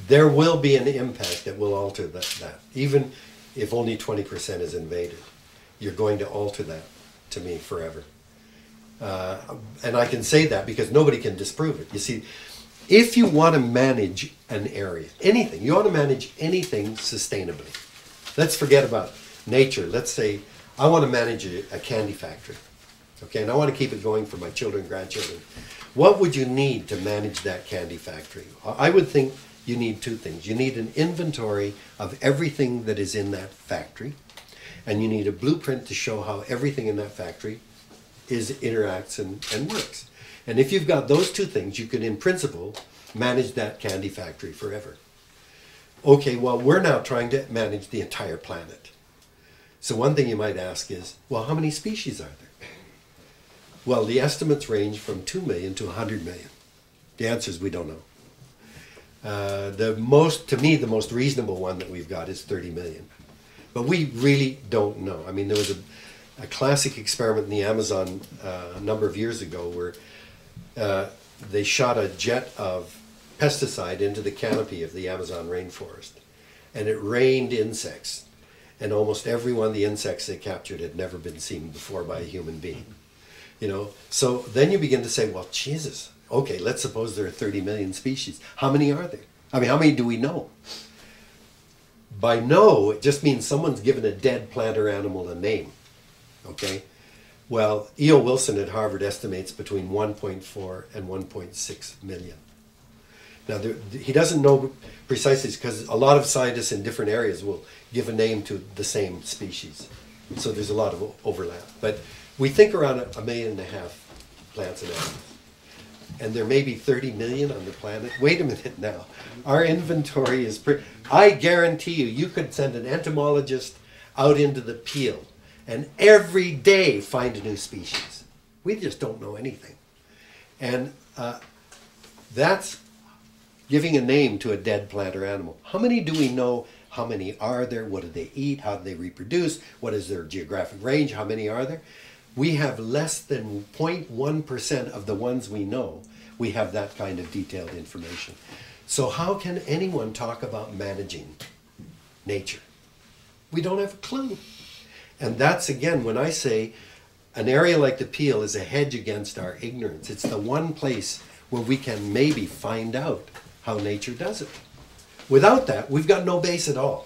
there will be an impact that will alter that. Even if only 20% is invaded, you're going to alter that, to me, forever. And I can say that because nobody can disprove it. You see, if you want to manage an area, anything, you want to manage anything sustainably. Let's forget about nature. Let's say I want to manage a candy factory, okay, and I want to keep it going for my children, grandchildren. What would you need to manage that candy factory? I would think you need two things. You need an inventory of everything that is in that factory, and you need a blueprint to show how everything in that factory interacts and works. And if you've got those two things, you could, in principle, manage that candy factory forever. Okay, well, we're now trying to manage the entire planet. So one thing you might ask is, well, how many species are there? Well, the estimates range from 2 million to 100 million. The answer is we don't know. To me, the most reasonable one that we've got is 30 million. But we really don't know. I mean, there was a classic experiment in the Amazon a number of years ago where they shot a jet of pesticide into the canopy of the Amazon rainforest, and it rained insects, and almost every one of the insects they captured had never been seen before by a human being. You know, so then you begin to say, well, Jesus, okay, let's suppose there are 30 million species. How many are there? I mean, how many do we know? By know, it just means someone's given a dead plant or animal a name, okay? Well, E.O. Wilson at Harvard estimates between 1.4 and 1.6 million. Now, he doesn't know precisely because a lot of scientists in different areas will give a name to the same species. So there's a lot of overlap. But we think around 1.5 million plants and animals. And there may be 30 million on the planet. Wait a minute now. Our inventory is I guarantee you could send an entomologist out into the Peel and every day find a new species. We just don't know anything. And that's giving a name to a dead plant or animal. How many do we know? How many are there? What do they eat? How do they reproduce? What is their geographic range? How many are there? We have less than 0.1% of the ones we know. We have that kind of detailed information. So how can anyone talk about managing nature? We don't have a clue. And that's, again, when I say an area like the Peel is a hedge against our ignorance. It's the one place where we can maybe find out how nature does it. Without that, we've got no base at all.